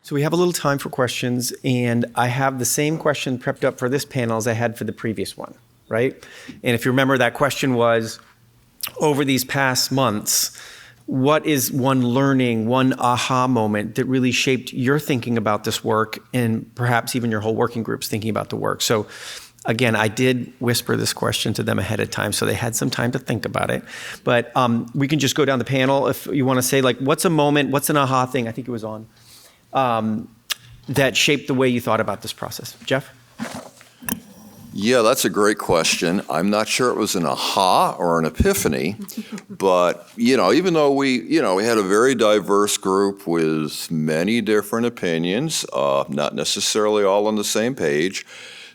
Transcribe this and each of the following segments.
So we have a little time for questions, and I have the same question prepped up for this panel as I had for the previous one, right? And if you remember, that question was, over these past months, what is one learning, one aha moment that really shaped your thinking about this work and perhaps even your whole working group's thinking about the work? So again, I did whisper this question to them ahead of time, so they had some time to think about it. But we can just go down the panel if you want to say, like, what's a moment, what's an aha thing, I think it was on, that shaped the way you thought about this process. Jeff? Yeah, that's a great question. I'm not sure it was an aha or an epiphany, but, even though we had a very diverse group with many different opinions, not necessarily all on the same page,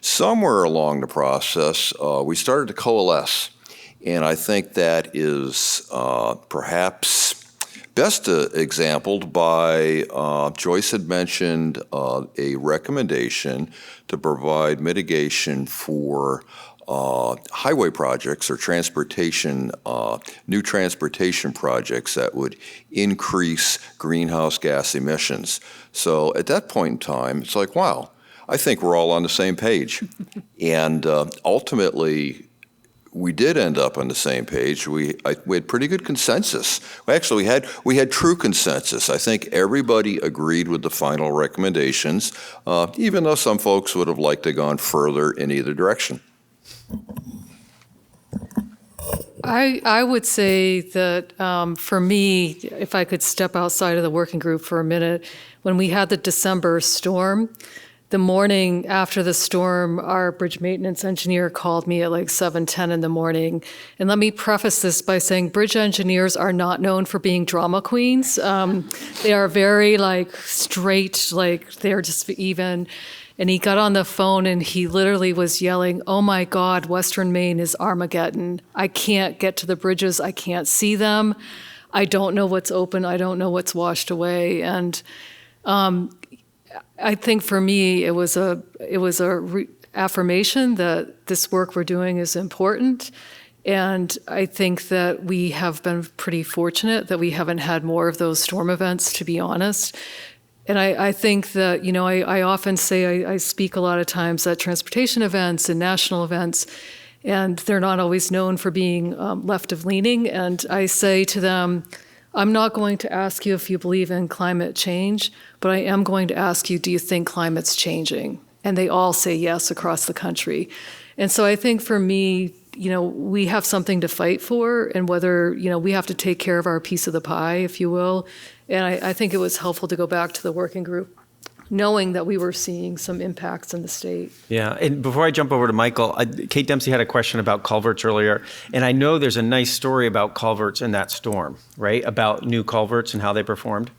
somewhere along the process, we started to coalesce. And I think that is perhaps best exampled by, Joyce had mentioned a recommendation to provide mitigation for highway projects or new transportation projects that would increase greenhouse gas emissions. So at that point in time, it's like, wow, I think we're all on the same page. And ultimately, we did end up on the same page. We had pretty good consensus. Actually, we had true consensus. I think everybody agreed with the final recommendations, even though some folks would have liked to have gone further in either direction. I would say that for me, if I could step outside of the working group for a minute, when we had the December storm, the morning after the storm, our bridge maintenance engineer called me at like 7:10 in the morning. And let me preface this by saying bridge engineers are not known for being drama queens. They are very straight, they're just even. And he got on the phone and he literally was yelling, "Oh my God, Western Maine is Armageddon. I can't get to the bridges. I can't see them. I don't know what's open. I don't know what's washed away." And I think for me, it was a affirmation that this work we're doing is important. And I think that we have been pretty fortunate that we haven't had more of those storm events, to be honest. And I think that, I often say, I speak a lot of times at transportation events and national events, and they're not always known for being left of leaning. And I say to them, I'm not going to ask you if you believe in climate change, but I am going to ask you, do you think climate's changing? And they all say yes across the country. And so I think for me, we have something to fight for, and whether, we have to take care of our piece of the pie, if you will. And I think it was helpful to go back to the working group, knowing that we were seeing some impacts in the state. Yeah, and before I jump over to Michael, Kate Dempsey had a question about culverts earlier, and I know there's a nice story about culverts in that storm, right? About new culverts and how they performed.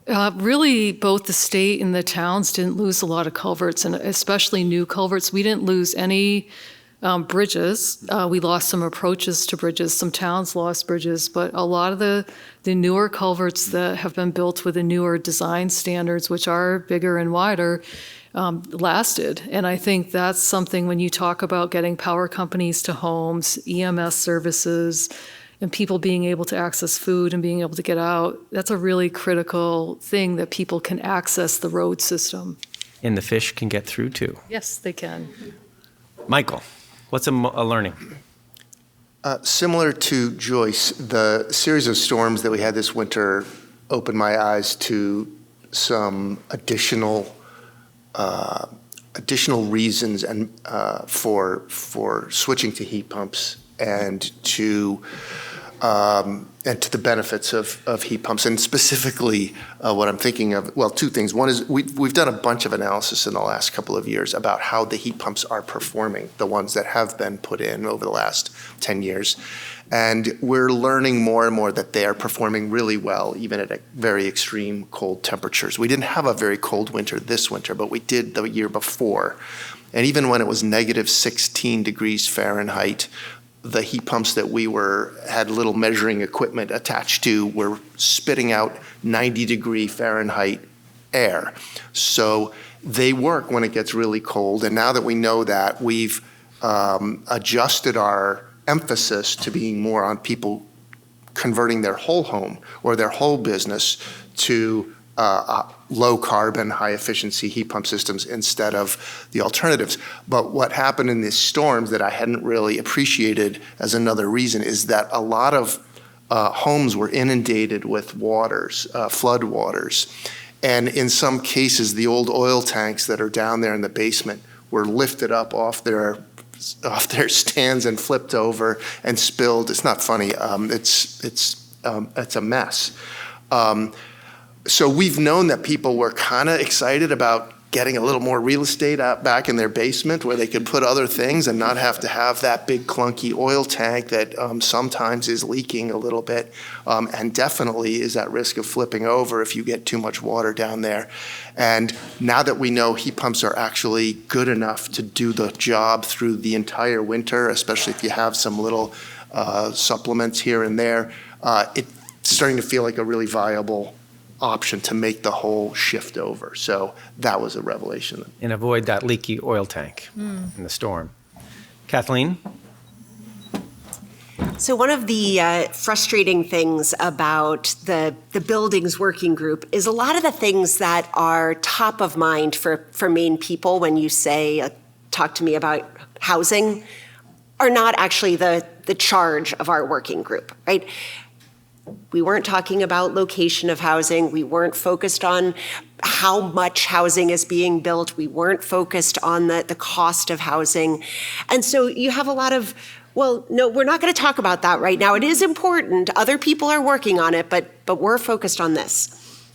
Really, both the state and the towns didn't lose a lot of culverts, and especially new culverts. We didn't lose any bridges. We lost some approaches to bridges. Some towns lost bridges, but a lot of the newer culverts that have been built with the newer design standards, which are bigger and wider, lasted. And I think that's something when you talk about getting power companies to homes, EMS services, and people being able to access food and being able to get out, that's a really critical thing, that people can access the road system. And the fish can get through too. Yes, they can. Michael, what's a learning? Similar to Joyce, the series of storms that we had this winter opened my eyes to some additional reasons and for switching to heat pumps and to the benefits of heat pumps, and specifically what I'm thinking of, well, two things. One is we've done a bunch of analysis in the last couple of years about how the heat pumps are performing, the ones that have been put in over the last 10 years. And we're learning more and more that they are performing really well, even at very extreme cold temperatures. We didn't have a very cold winter this winter, but we did the year before. And even when it was negative 16 degrees Fahrenheit, the heat pumps that we had little measuring equipment attached to were spitting out 90-degree Fahrenheit air. So they work when it gets really cold. And now that we know that, we've adjusted our emphasis to being more on people converting their whole home or their whole business to low carbon, high efficiency heat pump systems instead of the alternatives. But what happened in these storms that I hadn't really appreciated as another reason is that a lot of homes were inundated with waters, flood waters. And in some cases, the old oil tanks that are down there in the basement were lifted up off their stands and flipped over and spilled. It's not funny. It's a mess. So we've known that people were kind of excited about getting a little more real estate out back in their basement where they could put other things and not have to have that big clunky oil tank that sometimes is leaking a little bit and definitely is at risk of flipping over if you get too much water down there. And now that we know heat pumps are actually good enough to do the job through the entire winter, especially if you have some little supplements here and there, it's starting to feel like a really viable option to make the whole shift over. So that was a revelation. And avoid that leaky oil tank in the storm. Kathleen? So one of the frustrating things about the buildings working group is a lot of the things that are top of mind for Maine people when you say, talk to me about housing, are not actually the charge of our working group, right? We weren't talking about location of housing. We weren't focused on how much housing is being built. We weren't focused on the cost of housing. And so you have a lot of, well, no, we're not going to talk about that right now. It is important. Other people are working on it, but we're focused on this.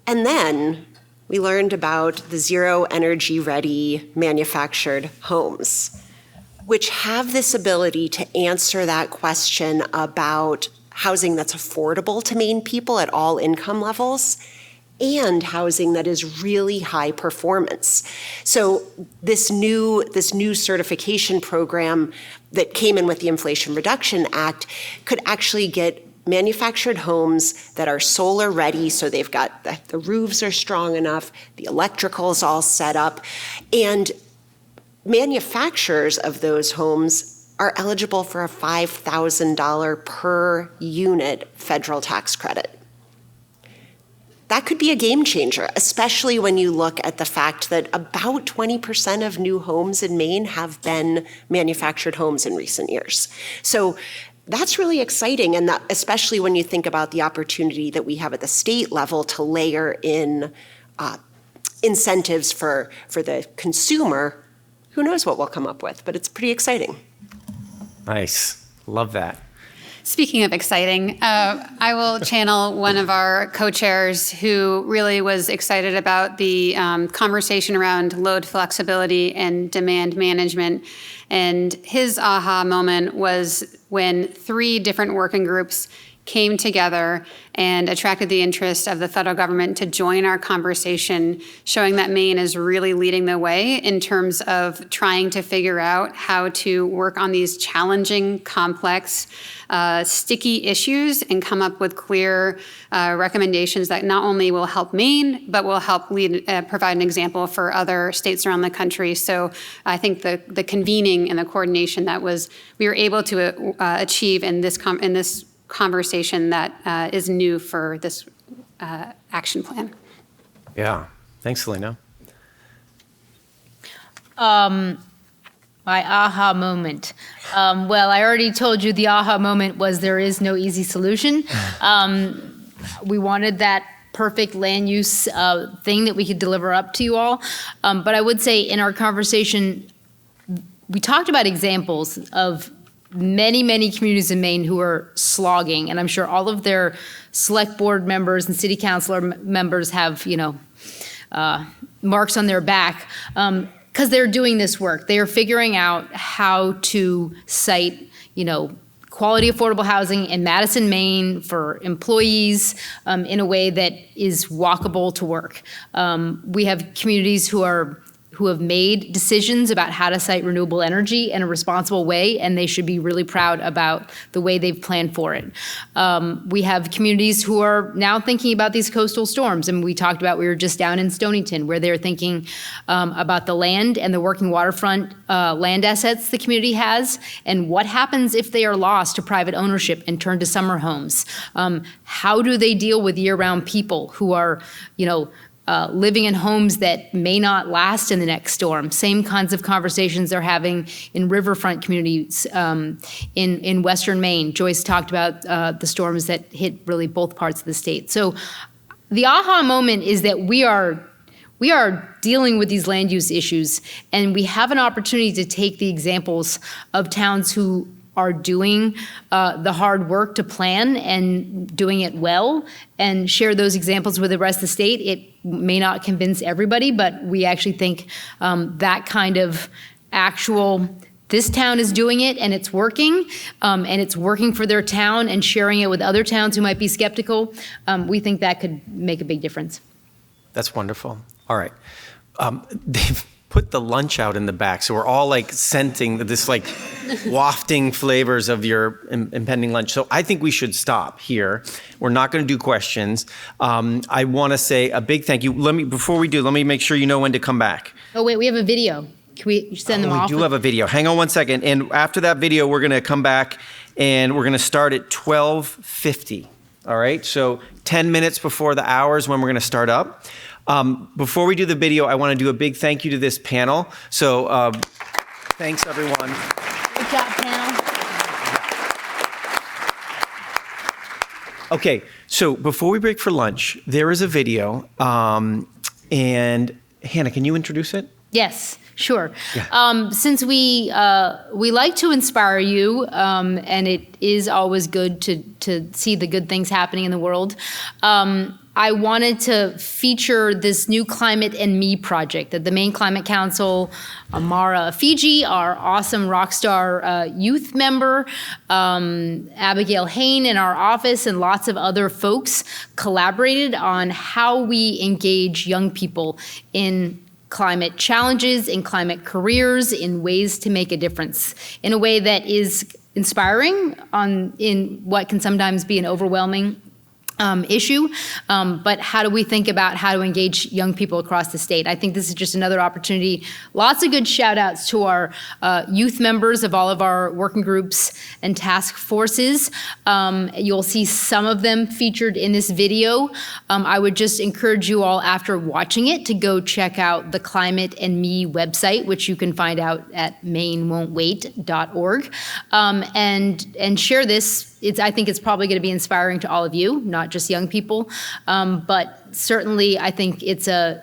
And then we learned about the zero energy ready manufactured homes, which have this ability to answer that question about housing that's affordable to Maine people at all income levels and housing that is really high performance. So this new certification program that came in with the Inflation Reduction Act could actually get manufactured homes that are solar ready, so they've got the roofs are strong enough, the electrical's all set up, and manufacturers of those homes are eligible for a $5,000 per unit federal tax credit. That could be a game changer, especially when you look at the fact that about 20% of new homes in Maine have been manufactured homes in recent years. So that's really exciting, and that, especially when you think about the opportunity that we have at the state level to layer in incentives for the consumer. Who knows what we'll come up with, but it's pretty exciting. Nice. Love that. Speaking of exciting, I will channel one of our co-chairs who really was excited about the conversation around load flexibility and demand management. And his aha moment was when 3 different working groups came together and attracted the interest of the federal government to join our conversation, showing that Maine is really leading the way in terms of trying to figure out how to work on these challenging, complex, sticky issues and come up with clear recommendations that not only will help Maine, but will help provide an example for other states around the country. So I think the convening and the coordination that we were able to achieve in this conversation that is new for this action plan. Yeah. Thanks, Selena. My aha moment. Well, I already told you the aha moment was there is no easy solution. We wanted that perfect land use thing that we could deliver up to you all. But I would say in our conversation, we talked about examples of many, many communities in Maine who are slogging, and I'm sure all of their select board members and city councilor members have, marks on their back because they're doing this work. They are figuring out how to site, quality affordable housing in Madison, Maine for employees in a way that is walkable to work. We have communities who who have made decisions about how to site renewable energy in a responsible way, and they should be really proud about the way they've planned for it. We have communities who are now thinking about these coastal storms, and we were just down in Stonington, where they're thinking about the land and the working waterfront land assets the community has, and what happens if they are lost to private ownership and turned to summer homes. How do they deal with year-round people who are, living in homes that may not last in the next storm? Same kinds of conversations they're having in riverfront communities in Western Maine. Joyce talked about the storms that hit really both parts of the state. So the aha moment is that we are dealing with these land use issues, and we have an opportunity to take the examples of towns who are doing the hard work to plan and doing it well, and share those examples with the rest of the state. It may not convince everybody, but we actually think that kind of actual, this town is doing it and it's working for their town, and sharing it with other towns who might be skeptical, we think that could make a big difference. That's wonderful. All right. They've put the lunch out in the back, so we're all like scenting this like wafting flavors of your impending lunch. So I think we should stop here. We're not going to do questions. I want to say a big thank you. Before we do, let me make sure you know when to come back. Oh wait, we have a video. Can we send them off? We do have a video. Hang on one second. And after that video, we're going to come back and we're going to start at 12:50. All right. So 10 minutes before the hours when we're going to start up. Before we do the video, I want to do a big thank you to this panel. So thanks, everyone. Good job, panel. Okay, so before we break for lunch, there is a video. And Hannah, can you introduce it? Yes, sure. Yeah. Since we like to inspire you, and it is always good to see the good things happening in the world, I wanted to feature this new Climate and Me project that the Maine Climate Council, Amara Fiji, our awesome rock star youth member, Abigail Hain in our office, and lots of other folks collaborated on how we engage young people in climate challenges, in climate careers, in ways to make a difference, in a way that is inspiring in what can sometimes be an overwhelming issue, but how do we think about how to engage young people across the state? I think this is just another opportunity. Lots of good shout outs to our youth members of all of our working groups and task forces. You'll see some of them featured in this video. I would just encourage you all, after watching it, to go check out the Climate and Me website, which you can find out at mainewon'twait.org, and share this. I think it's probably going to be inspiring to all of you, not just young people, but certainly I think it's a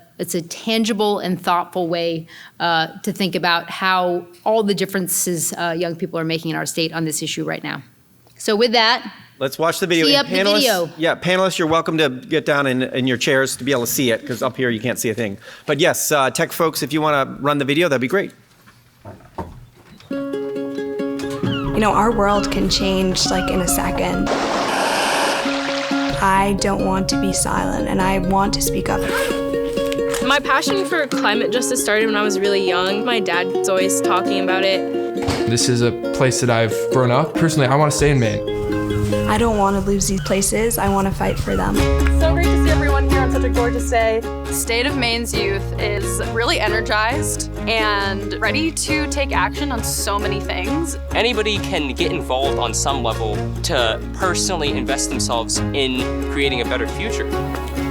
tangible and thoughtful way to think about how all the differences young people are making in our state on this issue right now. So with that, let's watch the video. See up the video. Yeah, panelists, you're welcome to get down in your chairs to be able to see it, because up here you can't see a thing. But yes, tech folks, if you want to run the video, that'd be great. Our world can change like in a second. I don't want to be silent, and I want to speak up. My passion for climate justice started when I was really young. My dad's always talking about it. This is a place that I've grown up. Personally, I want to stay in Maine. I don't want to lose these places. I want to fight for them. So great to see everyone here on such a gorgeous day. The state of Maine's youth is really energized and ready to take action on so many things. Anybody can get involved on some level to personally invest themselves in creating a better future.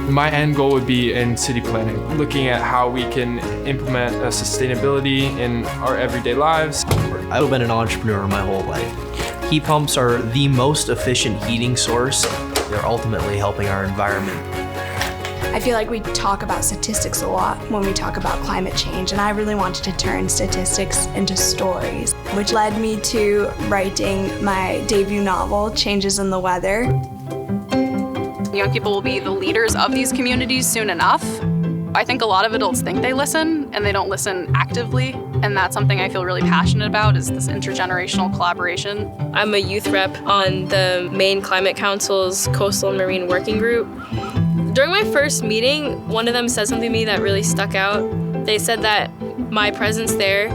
My end goal would be in city planning, looking at how we can implement sustainability in our everyday lives. I've been an entrepreneur my whole life. Heat pumps are the most efficient heating source. They're ultimately helping our environment. I feel like we talk about statistics a lot when we talk about climate change, and I really wanted to turn statistics into stories, which led me to writing my debut novel, Changes in the Weather. Young people will be the leaders of these communities soon enough. I think a lot of adults think they listen, and they don't listen actively, and that's something I feel really passionate about, is this intergenerational collaboration. I'm a youth rep on the Maine Climate Council's Coastal and Marine Working Group. During my first meeting, one of them said something to me that really stuck out. They said that my presence there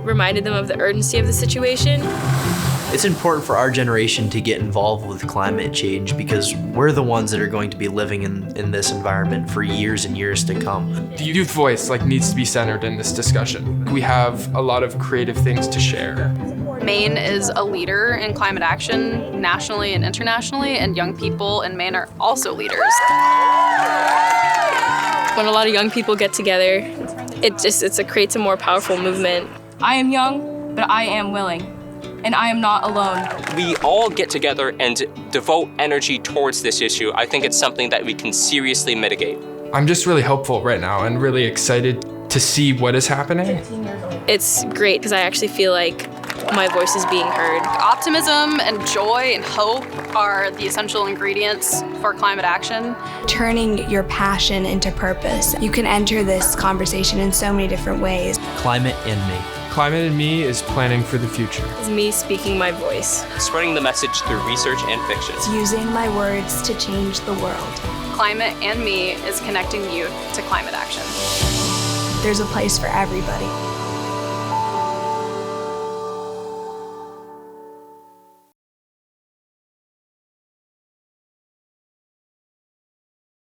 reminded them of the urgency of the situation. It's important for our generation to get involved with climate change because we're the ones that are going to be living in this environment for years and years to come. The youth voice needs to be centered in this discussion. We have a lot of creative things to share. Maine is a leader in climate action nationally and internationally, and young people in Maine are also leaders. When a lot of young people get together, it creates a more powerful movement. I am young, but I am willing. And I am not alone. We all get together and devote energy towards this issue. I think it's something that we can seriously mitigate. I'm just really hopeful right now and really excited to see what is happening. It's great because I actually feel like my voice is being heard. Optimism and joy and hope are the essential ingredients for climate action. Turning your passion into purpose. You can enter this conversation in so many different ways. Climate in me. Climate in Me is planning for the future. It's me speaking my voice. Spreading the message through research and fiction. It's using my words to change the world. Climate and Me is connecting youth to climate action. There's a place for everybody.